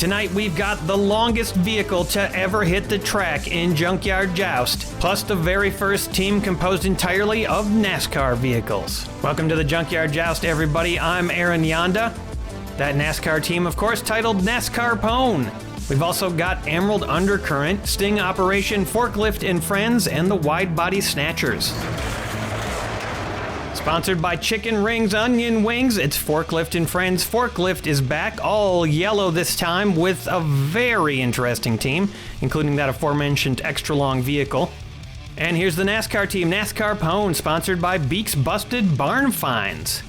Tonight we've got the longest vehicle to ever hit the track in Junkyard Joust, plus the very first team composed entirely of NASCAR vehicles. Welcome to the Junkyard Joust, everybody. I'm Aaron Yonda. That NASCAR team, of course, titled NASCAR Pone. We've also got Emerald Undercurrent, Sting Operation, Forklift and Friends, and the Wide Body Snatchers. Sponsored by Chicken Rings Onion Wings, it's Forklift and Friends. Forklift is back, all yellow this time, with a very interesting team, including that aforementioned extra-long vehicle. And here's the NASCAR team, NASCAR Pone, sponsored by Beaks Busted Barn Finds.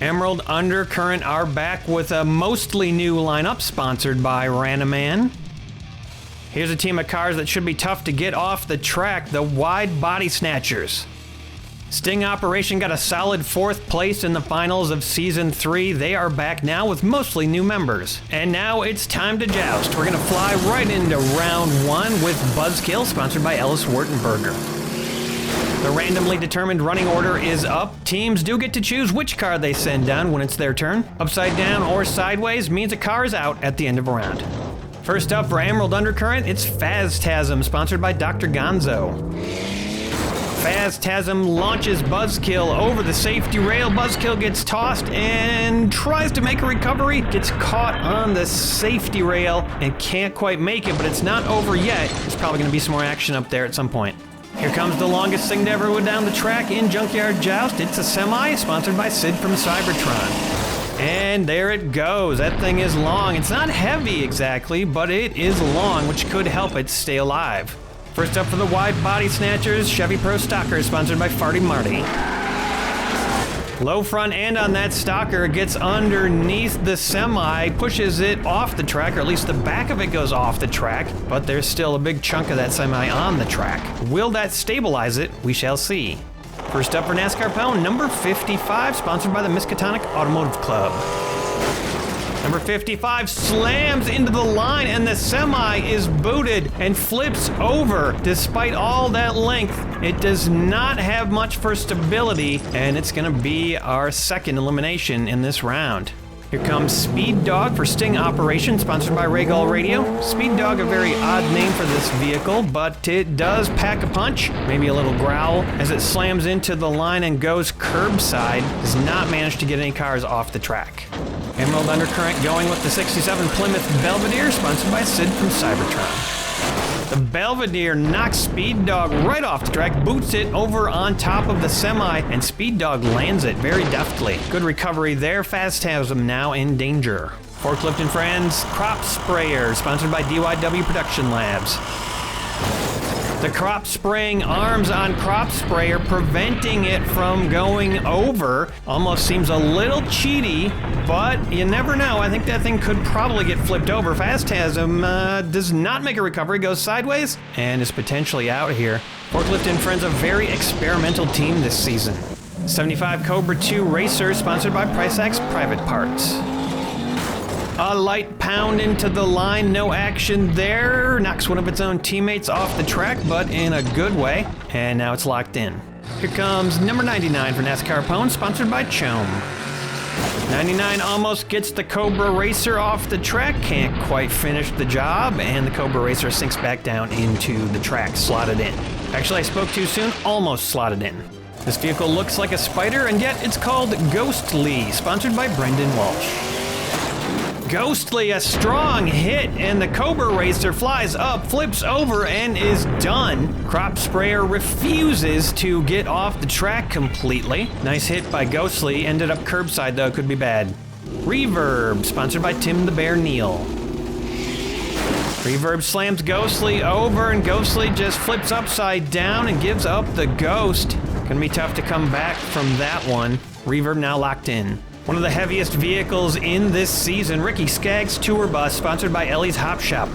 Emerald Undercurrent are back with a mostly new lineup, sponsored by Ranaman. Here's a team of cars that should be tough to get off the track, the Wide Body Snatchers. Sting Operation got a solid 4th place in the finals of Season 3. They are back now with mostly new members. And now it's time to joust. We're going to fly right into round 1 with Buzzkill, sponsored by Ellis Wartenberger. The randomly determined running order is up. Teams do get to choose which car they send down when it's their turn. Upside down or sideways means a car is out at the end of a round. First up for Emerald Undercurrent, it's Phastasm, sponsored by Dr. Gonzo. Phastasm launches Buzzkill over the safety rail. Buzzkill gets tossed and tries to make a recovery. Gets caught on the safety rail and can't quite make it, but it's not over yet. There's probably going to be some more action up there at some point. Here comes the longest thing to ever go down the track in Junkyard Joust. It's a semi, sponsored by Sid from Cybertron. And there it goes. That thing is long. It's not heavy exactly, but it is long, which could help it stay alive. First up for the Wide Body Snatchers, Chevy Pro Stalker, sponsored by Farty Marty. Low front end on that stalker, gets underneath the semi, pushes it off the track, or at least the back of it goes off the track, but there's still a big chunk of that semi on the track. Will that stabilize it? We shall see. First up for NASCAR Pone, number 55, sponsored by the Miskatonic Automotive Club. Number 55 slams into the line and the semi is booted and flips over. Despite all that length, it does not have much for stability, and it's gonna be our second elimination in this round. Here comes Speed Dog for Sting Operation, sponsored by Raygull Radio. Speed Dog, a very odd name for this vehicle, but it does pack a punch, maybe a little growl, as it slams into the line and goes curbside. Does not manage to get any cars off the track. Emerald Undercurrent going with the 67 Plymouth Belvedere, sponsored by Sid from Cybertron. The Belvedere knocks Speed Dog right off the track, boots it over on top of the semi, and Speed Dog lands it very deftly. Good recovery there. Phastasm now in danger. Forklift and Friends Crop Sprayer, sponsored by DYW Production Labs. The crop spraying arms on Crop Sprayer, preventing it from going over. Almost seems a little cheaty, but you never know. I think that thing could probably get flipped over. Phastasm does not make a recovery, goes sideways, and is potentially out here. Forklift and Friends, a very experimental team this season. 75 Cobra 2 Racer, sponsored by Priceax Private Parts. A light pound into the line, no action there. Knocks one of its own teammates off the track, but in a good way. And now it's locked in. Here comes number 99 for NASCAR Pone, sponsored by Chome. 99 almost gets the Cobra Racer off the track, can't quite finish the job, and the Cobra Racer sinks back down into the track, slotted in. Actually, I spoke too soon, almost slotted in. This vehicle looks like a spider, and yet it's called Ghostly, sponsored by Brendan Walsh. Ghostly, a strong hit, and the Cobra Racer flies up, flips over, and is done. Crop Sprayer refuses to get off the track completely. Nice hit by Ghostly, ended up curbside though, could be bad. Reverb, sponsored by Tim the Bear Neal. Reverb slams Ghostly over, and Ghostly just flips upside down and gives up the ghost. Gonna be tough to come back from that one. Reverb now locked in. One of the heaviest vehicles in this season, Ricky Skaggs Tour Bus, sponsored by Ellie's Hop Shop.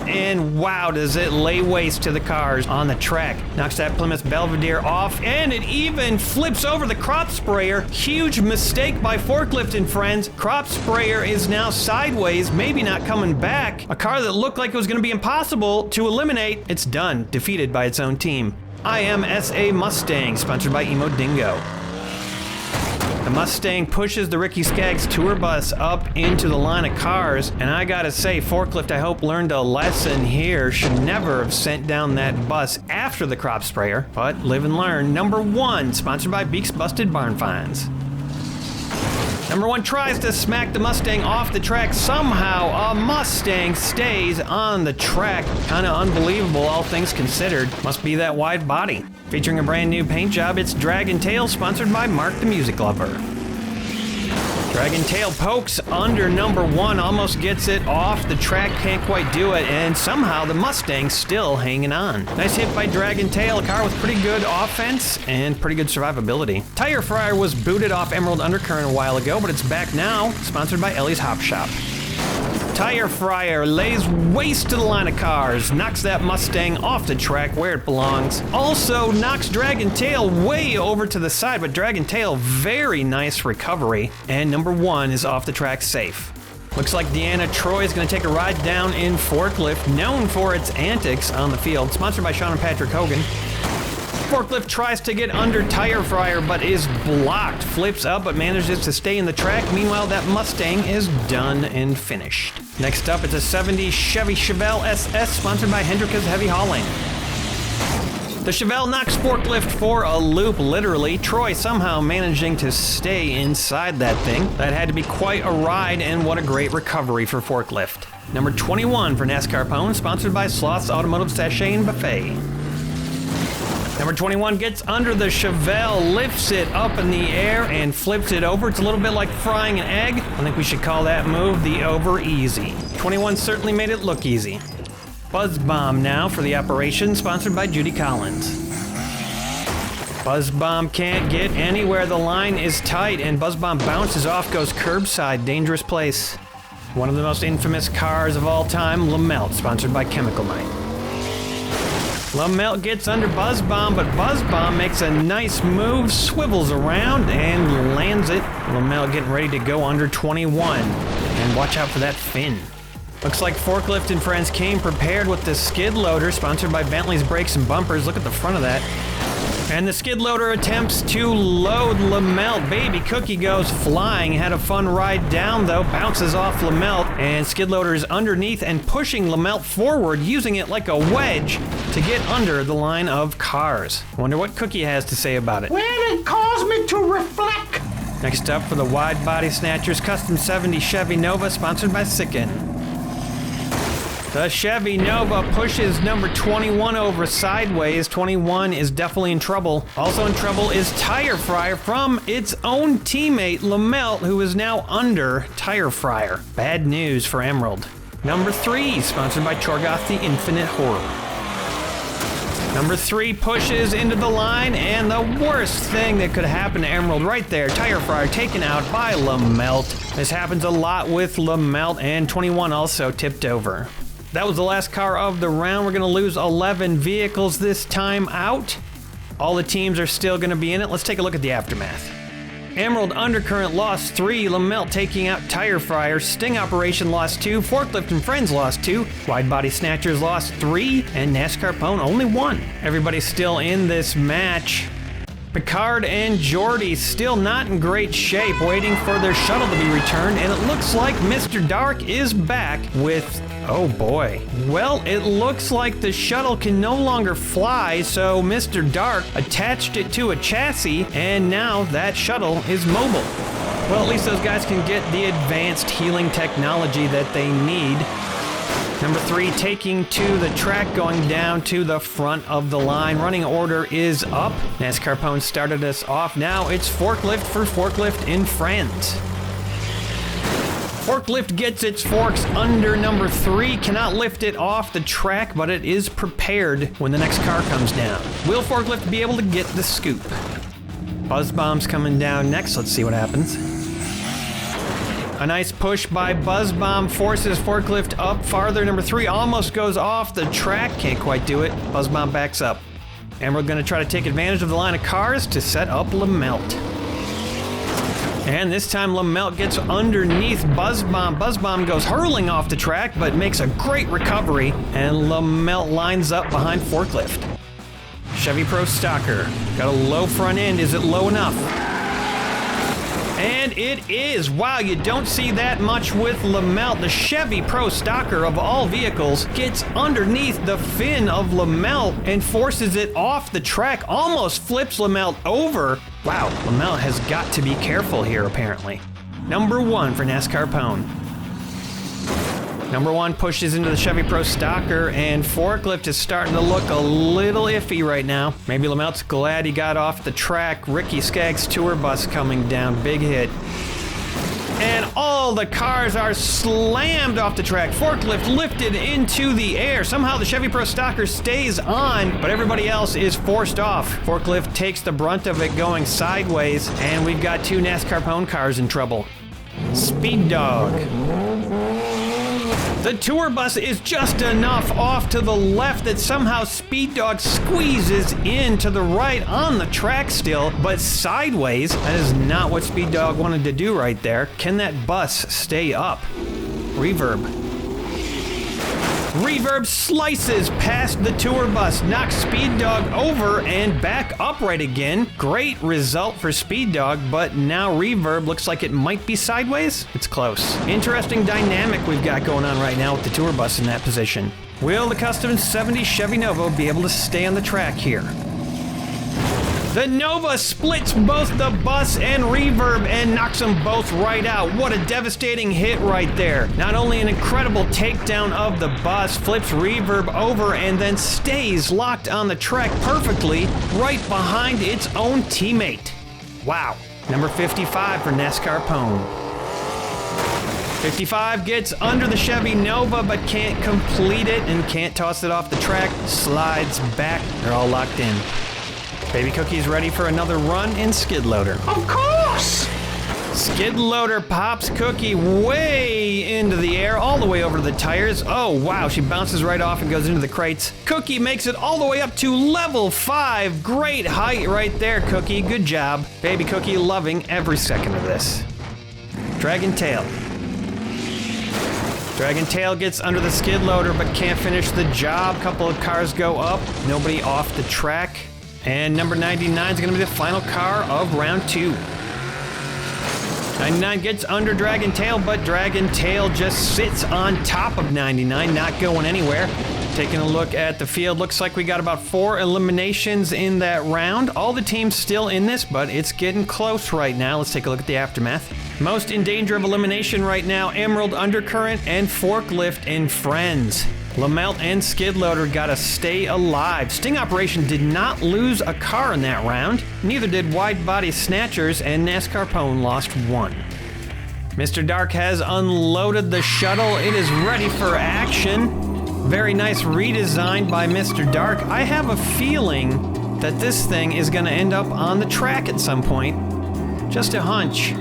And wow, does it lay waste to the cars on the track. Knocks that Plymouth Belvedere off, and it even flips over the Crop Sprayer. Huge mistake by Forklift and Friends. Crop Sprayer is now sideways, maybe not coming back. A car that looked like it was going to be impossible to eliminate. It's done, defeated by its own team. IMSA Mustang, sponsored by Emo Dingo. The Mustang pushes the Ricky Skaggs tour bus up into the line of cars, and I gotta say, Forklift, I hope, learned a lesson here. Should never have sent down that bus after the crop sprayer, but live and learn. Number 1, sponsored by Beaks Busted Barn Finds. Number 1 tries to smack the Mustang off the track. Somehow, a Mustang stays on the track. Kinda unbelievable, all things considered. Must be that wide body. Featuring a brand new paint job, it's Dragon Tail, sponsored by Mark the Music Lover. Dragon Tail pokes under number 1, almost gets it off the track, can't quite do it, and somehow the Mustang's still hanging on. Nice hit by Dragon Tail, a car with pretty good offense and pretty good survivability. Tire Fryer was booted off Emerald Undercurrent a while ago, but it's back now, sponsored by Ellie's Hop Shop. Tire Fryer lays waste to the line of cars, knocks that Mustang off the track where it belongs. Also knocks Dragon Tail way over to the side, but Dragon Tail, very nice recovery. And number 1 is off the track safe. Looks like Deanna Troy is going to take a ride down in Forklift, known for its antics on the field, sponsored by Sean and Patrick Hogan. Forklift tries to get under Tire Fryer, but is blocked. Flips up, but manages to stay in the track. Meanwhile, that Mustang is done and finished. Next up, it's a 70 Chevy Chevelle SS, sponsored by Hendrika's Heavy Hauling. The Chevelle knocks Forklift for a loop, literally. Troy somehow managing to stay inside that thing. That had to be quite a ride, and what a great recovery for Forklift. Number 21 for NASCAR Pone, sponsored by Sloth's Automotive Sachet and Buffet. Number 21 gets under the Chevelle, lifts it up in the air, and flips it over. It's a little bit like frying an egg. I think we should call that move the over easy. 21 certainly made it look easy. Buzz Bomb now for the operation, sponsored by Judy Collins. Buzz Bomb can't get anywhere. The line is tight, and Buzz Bomb bounces off, goes curbside. Dangerous place. One of the most infamous cars of all time, LaMelt, sponsored by Chemical Mite. LaMelt gets under Buzz Bomb, but Buzz Bomb makes a nice move, swivels around, and lands it. LaMelt getting ready to go under 21. And watch out for that fin. Looks like Forklift and Friends came prepared with the skid loader, sponsored by Bentley's Brakes and Bumpers. Look at the front of that. And the skid loader attempts to load LaMelt. Baby Cookie goes flying. Had a fun ride down, though. Bounces off LaMelt. And skid loader is underneath and pushing LaMelt forward, using it like a wedge to get under the line of cars. Wonder what Cookie has to say about it. Well, it caused me to reflect. Next up for the Wide Body Snatchers, Custom 70 Chevy Nova, sponsored by Sicken. The Chevy Nova pushes number 21 over sideways. 21 is definitely in trouble. Also in trouble is Tire Fryer from its own teammate, LaMelt, who is now under Tire Fryer. Bad news for Emerald. Number 3, sponsored by Chorgoth the Infinite Horror. Number 3 pushes into the line, and the worst thing that could happen to Emerald right there, Tire Fryer taken out by LaMelt. This happens a lot with LaMelt, and 21 also tipped over. That was the last car of the round. We're going to lose 11 vehicles this time out. All the teams are still going to be in it. Let's take a look at the aftermath. Emerald Undercurrent lost 3, LaMelt taking out Tire Fryer, Sting Operation lost 2, Forklift and Friends lost 2, Wide Body Snatchers lost 3, and NASCAR Pone only 1. Everybody's still in this match. Picard and Jordy still not in great shape, waiting for their shuttle to be returned, and it looks like Mr. Dark is back with, oh boy. Well, it looks like the shuttle can no longer fly, so Mr. Dark attached it to a chassis, and now that shuttle is mobile. Well, at least those guys can get the advanced healing technology that they need. Number 3 taking to the track, going down to the front of the line. Running order is up. NASCAR Pone started us off. Now it's Forklift for Forklift and Friends. Forklift gets its forks under number 3. Cannot lift it off the track, but it is prepared when the next car comes down. Will Forklift be able to get the scoop? Buzz Bomb's coming down next. Let's see what happens. A nice push by Buzz Bomb forces Forklift up farther. Number 3 almost goes off the track. Can't quite do it. Buzz Bomb backs up. And we're going to try to take advantage of the line of cars to set up LaMelt. And this time LaMelt gets underneath Buzz Bomb. Buzz Bomb goes hurling off the track, but makes a great recovery. And LaMelt lines up behind Forklift. Chevy Pro Stocker. Got a low front end. Is it low enough? And it is. Wow, you don't see that much with Lamelt. The Chevy Pro Stocker of all vehicles gets underneath the fin of Lamelt and forces it off the track, almost flips Lamelt over. Wow, Lamelt has got to be careful here, apparently. Number 1 for NASCAR Pone. Number 1 pushes into the Chevy Pro Stocker, and Forklift is starting to look a little iffy right now. Maybe Lamelt's glad he got off the track. Ricky Skaggs' tour bus coming down, big hit. And all the cars are slammed off the track. Forklift lifted into the air. Somehow the Chevy Pro Stocker stays on, but everybody else is forced off. Forklift takes the brunt of it going sideways, and we've got 2 NASCAR Pone cars in trouble. Speed Dog. The tour bus is just enough off to the left that somehow Speed Dog squeezes in to the right on the track still, but sideways. That is not what Speed Dog wanted to do right there. Can that bus stay up? Reverb. Reverb slices past the tour bus, knocks Speed Dog over and back upright again. Great result for Speed Dog, but now Reverb looks like it might be sideways. It's close. Interesting dynamic we've got going on right now with the tour bus in that position. Will the Custom 70 Chevy Nova be able to stay on the track here? The Nova splits both the bus and Reverb and knocks them both right out. What a devastating hit right there. Not only an incredible takedown of the bus, flips Reverb over and then stays locked on the track perfectly right behind its own teammate. Wow. Number 55 for NASCAR Pone. 55 gets under the Chevy Nova but can't complete it and can't toss it off the track. Slides back. They're all locked in. Baby Cookie's ready for another run in Skid Loader. Of course! Skid Loader pops Cookie way into the air, all the way over to the tires. Oh, wow, she bounces right off and goes into the crates. Cookie makes it all the way up to level 5. Great height right there, Cookie. Good job. Baby Cookie loving every second of this. Dragon Tail. Dragon Tail gets under the Skid Loader but can't finish the job. Couple of cars go up, nobody off the track. And number 99 is going to be the final car of round 2. 99 gets under Dragon Tail, but Dragon Tail just sits on top of 99, not going anywhere. Taking a look at the field, looks like we got about 4 eliminations in that round. All the teams still in this, but it's getting close right now. Let's take a look at the aftermath. Most in danger of elimination right now, Emerald, Undercurrent, and Forklift and Friends. Lamelt and Skid Loader gotta stay alive. Sting Operation did not lose a car in that round. Neither did Wide Body Snatchers, and NASCAR Pone lost 1. Mr. Dark has unloaded the shuttle. It is ready for action. Very nice redesign by Mr. Dark. I have a feeling that this thing is gonna end up on the track at some point. Just a hunch.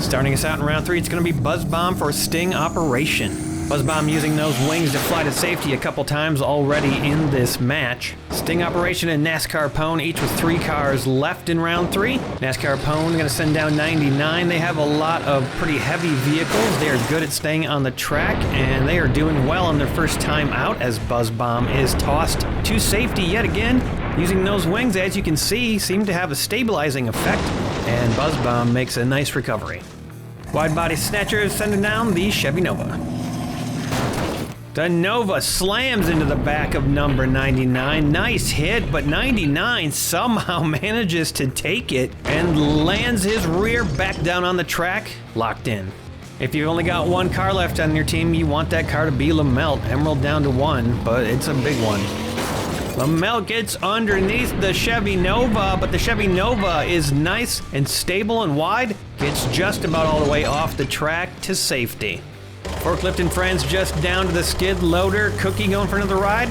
Starting us out in round 3, it's gonna be Buzz Bomb for Sting Operation. Buzz Bomb using those wings to fly to safety a couple times already in this match. Sting Operation and NASCAR Pone, each with 3 cars left in round 3. NASCAR Pone going to send down 99. They have a lot of pretty heavy vehicles. They are good at staying on the track, and they are doing well on their first time out as Buzz Bomb is tossed to safety yet again. Using those wings, as you can see, seem to have a stabilizing effect, and Buzz Bomb makes a nice recovery. Wide Body Snatchers sending down the Chevy Nova. The Nova slams into the back of number 99. Nice hit, but 99 somehow manages to take it and lands his rear back down on the track, locked in. If you've only got 1 car left on your team, you want that car to be Lamelt. Emerald down to 1, but it's a big one. Lamelt gets underneath the Chevy Nova, but the Chevy Nova is nice and stable and wide. Gets just about all the way off the track to safety. Forklift and Friends just down to the Skid Loader. Cookie going for another ride?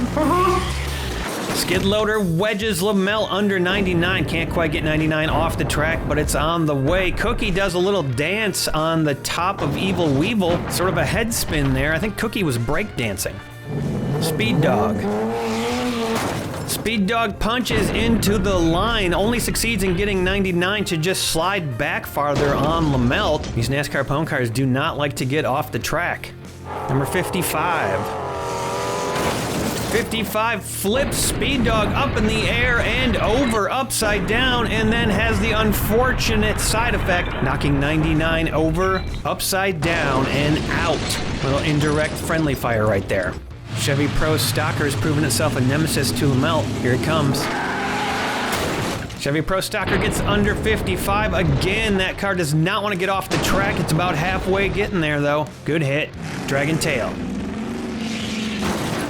Skid Loader wedges Lamelt under 99. Can't quite get 99 off the track, but it's on the way. Cookie does a little dance on the top of Evil Weevil. Sort of a head spin there. I think Cookie was breakdancing. Speed Dog. Speed Dog punches into the line, only succeeds in getting 99 to just slide back farther on Lamelt. These NASCAR Pone cars do not like to get off the track. Number 55. 55 flips Speed Dog up in the air and over upside down, and then has the unfortunate side effect, knocking 99 over, upside down, and out. Little indirect friendly fire right there. Chevy Pro Stocker has proven itself a nemesis to Lamelt. Here it comes. Chevy Pro Stocker gets under 55. Again, that car does not want to get off the track. It's about halfway getting there, though. Good hit. Dragon Tail.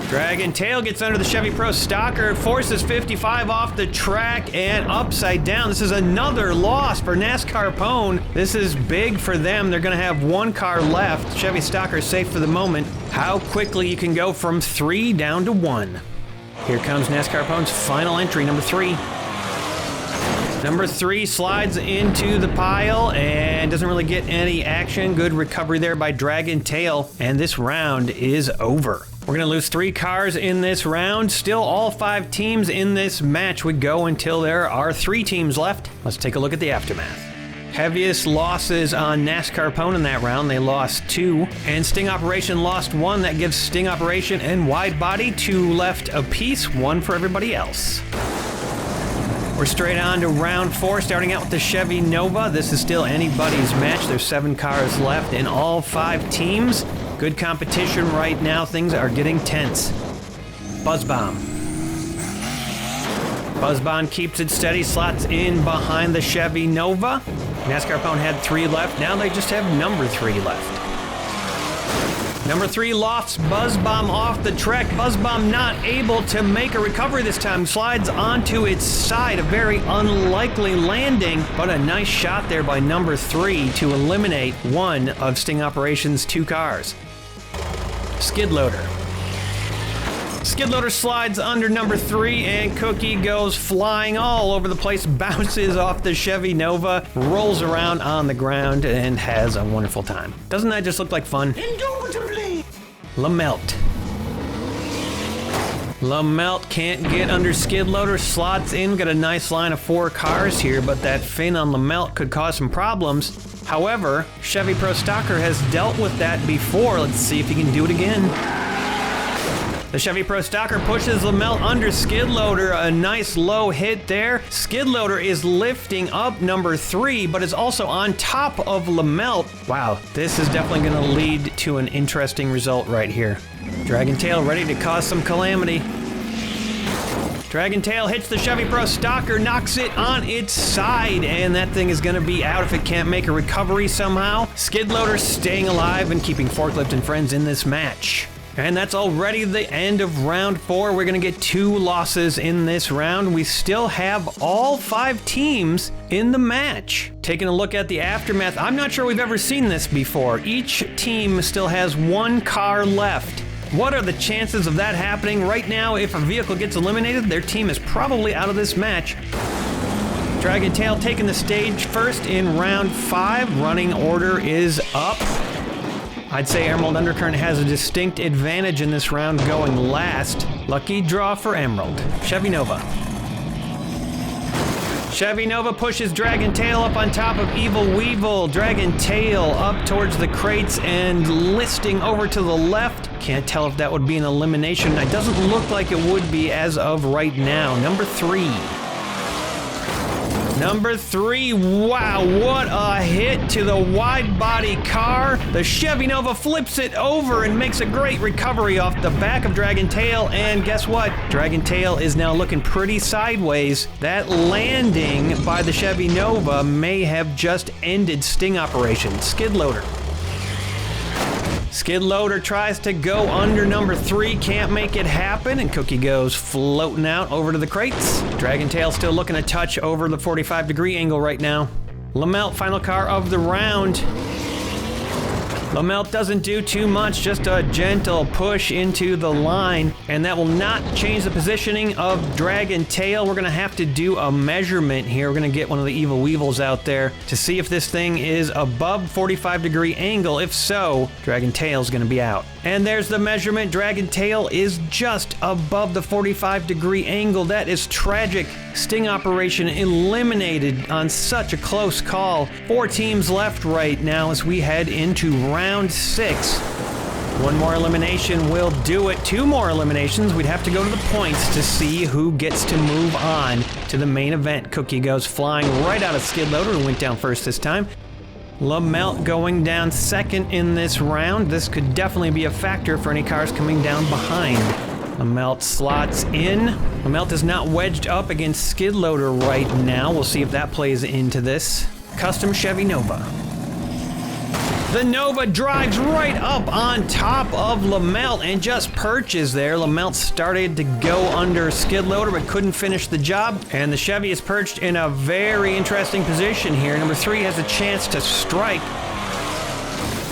Dragon Tail gets under the Chevy Pro Stocker, forces 55 off the track and upside down. This is another loss for NASCAR Pone. This is big for them. They're going to have one car left. Chevy Stocker is safe for the moment. How quickly you can go from 3 down to 1. Here comes NASCAR Pone's final entry, number 3. Number 3 slides into the pile and doesn't really get any action. Good recovery there by Dragon Tail, and this round is over. We're going to lose 3 cars in this round. Still, all 5 teams in this match would go until there are 3 teams left. Let's take a look at the aftermath. Heaviest losses on NASCAR Pone in that round. They lost 2, and Sting Operation lost 1. That gives Sting Operation and Wide Body 2 left apiece, 1 for everybody else. We're straight on to round 4, starting out with the Chevy Nova. This is still anybody's match. There's 7 cars left in all 5 teams. Good competition right now. Things are getting tense. Buzz Bomb. Buzz Bomb keeps it steady, slots in behind the Chevy Nova. NASCAR Pone had 3 left. Now they just have number 3 left. Number 3 lofts Buzz Bomb off the track. Buzz Bomb not able to make a recovery this time. Slides onto its side. A very unlikely landing, but a nice shot there by number 3 to eliminate one of Sting Operation's 2 cars. Skid Loader. Skid Loader slides under number 3, and Cookie goes flying all over the place, bounces off the Chevy Nova, rolls around on the ground, and has a wonderful time. Doesn't that just look like fun? Indubitably. Lamelt. Lamelt can't get under Skid Loader, slots in, got a nice line of 4 cars here, but that fin on Lamelt could cause some problems. However, Chevy Pro Stocker has dealt with that before. Let's see if he can do it again. The Chevy Pro Stocker pushes Lamelt under Skid Loader. A nice low hit there. Skid Loader is lifting up number 3, but is also on top of Lamelt. Wow, this is definitely going to lead to an interesting result right here. Dragon Tail ready to cause some calamity. Dragon Tail hits the Chevy Pro Stocker, knocks it on its side, and that thing is going to be out if it can't make a recovery somehow. Skid Loader staying alive and keeping Forklift and friends in this match. And that's already the end of round 4. We're going to get 2 losses in this round. We still have all 5 teams in the match. Taking a look at the aftermath, I'm not sure we've ever seen this before. Each team still has 1 car left. What are the chances of that happening? Right now, if a vehicle gets eliminated, their team is probably out of this match. Dragon Tail taking the stage first in round 5. Running order is up. I'd say Emerald Undercurrent has a distinct advantage in this round, going last. Lucky draw for Emerald. Chevy Nova. Chevy Nova pushes Dragon Tail up on top of Evil Weevil. Dragon Tail up towards the crates and listing over to the left. Can't tell if that would be an elimination. It doesn't look like it would be as of right now. Number 3. Number 3, wow, what a hit to the wide body car. The Chevy Nova flips it over and makes a great recovery off the back of Dragon Tail, and guess what? Dragon Tail is now looking pretty sideways. That landing by the Chevy Nova may have just ended Sting Operation. Skid Loader. Skid Loader tries to go under number 3, can't make it happen, and Cookie goes floating out over to the crates. Dragon Tail still looking a touch over the 45-degree angle right now. Lamelt, final car of the round. Lamelt doesn't do too much, just a gentle push into the line, and that will not change the positioning of Dragon Tail. We're going to have to do a measurement here. We're going to get one of the Evil Weevils out there to see if this thing is above 45-degree angle. If so, Dragon Tail is going to be out. And there's the measurement. Dragon Tail is just above the 45-degree angle. That is tragic. Sting Operation eliminated on such a close call. 4 teams left right now as we head into round 6. One more elimination will do it. 2 more eliminations. We'd have to go to the points to see who gets to move on to the main event. Cookie goes flying right out of skid loader and went down first this time. LaMelt going down second in this round. This could definitely be a factor for any cars coming down behind. LaMelt slots in. LaMelt is not wedged up against skid loader right now. We'll see if that plays into this. Custom Chevy Nova. The Nova drives right up on top of LaMelt and just perches there. LaMelt started to go under skid loader but couldn't finish the job. And the Chevy is perched in a very interesting position here. Number 3 has a chance to strike.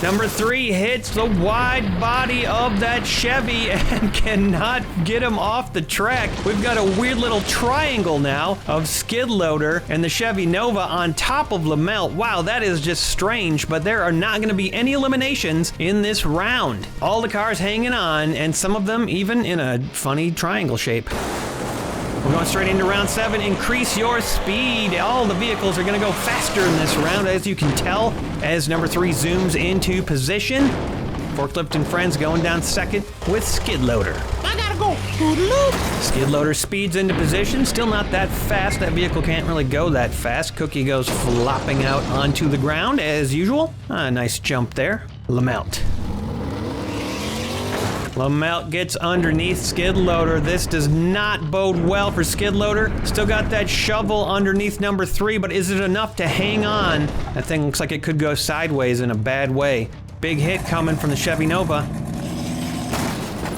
Number 3 hits the wide body of that Chevy and cannot get him off the track. We've got a weird little triangle now of skid loader and the Chevy Nova on top of LaMelt. Wow, that is just strange, but there are not going to be any eliminations in this round. All the cars hanging on, and some of them even in a funny triangle shape. We're going straight into round 7. Increase your speed. All the vehicles are going to go faster in this round, as you can tell, as number 3 zooms into position. Forklift and Friends going down second with skid loader. I gotta go. Toodaloo. Skid loader speeds into position. Still not that fast. That vehicle can't really go that fast. Cookie goes flopping out onto the ground as usual. A nice jump there. LaMelt. LaMelt gets underneath skid loader. This does not bode well for skid loader. Still got that shovel underneath number 3, but is it enough to hang on? That thing looks like it could go sideways in a bad way. Big hit coming from the Chevy Nova.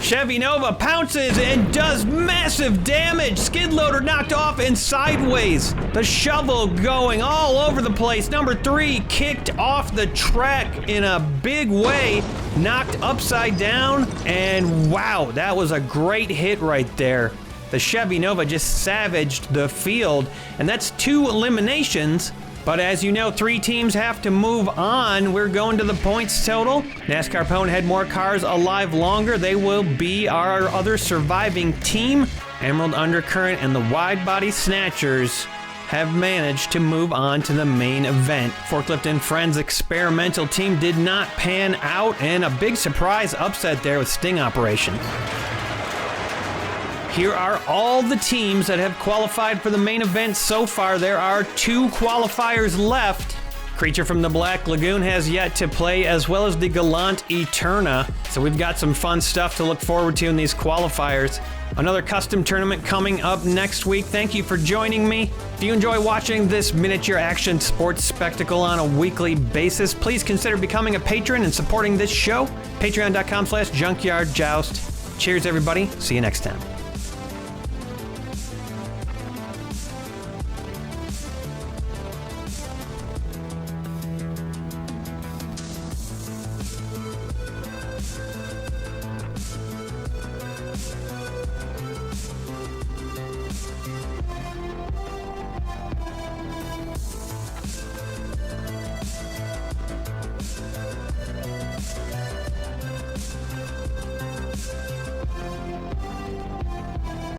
Chevy Nova pounces and does massive damage. Skid loader knocked off and sideways. The shovel going all over the place. Number 3 kicked off the track in a big way, knocked upside down, and wow, that was a great hit right there. The Chevy Nova just savaged the field, and that's 2 eliminations. But as you know, 3 teams have to move on. We're going to the points total. NASCAR Pwn had more cars alive longer. They will be our other surviving team. Emerald Undercurrent and the Wide Body Snatchers have managed to move on to the main event. Forklift and Friends experimental team did not pan out, and a big surprise upset there with Sting Operation. Here are all the teams that have qualified for the main event so far. There are 2 qualifiers left. Creature from the Black Lagoon has yet to play, as well as the Gallant Eterna. So we've got some fun stuff to look forward to in these qualifiers. Another custom tournament coming up next week. Thank you for joining me. If you enjoy watching this miniature action sports spectacle on a weekly basis, please consider becoming a patron and supporting this show. Patreon.com/JunkyardJoust. Cheers, everybody. See you next time.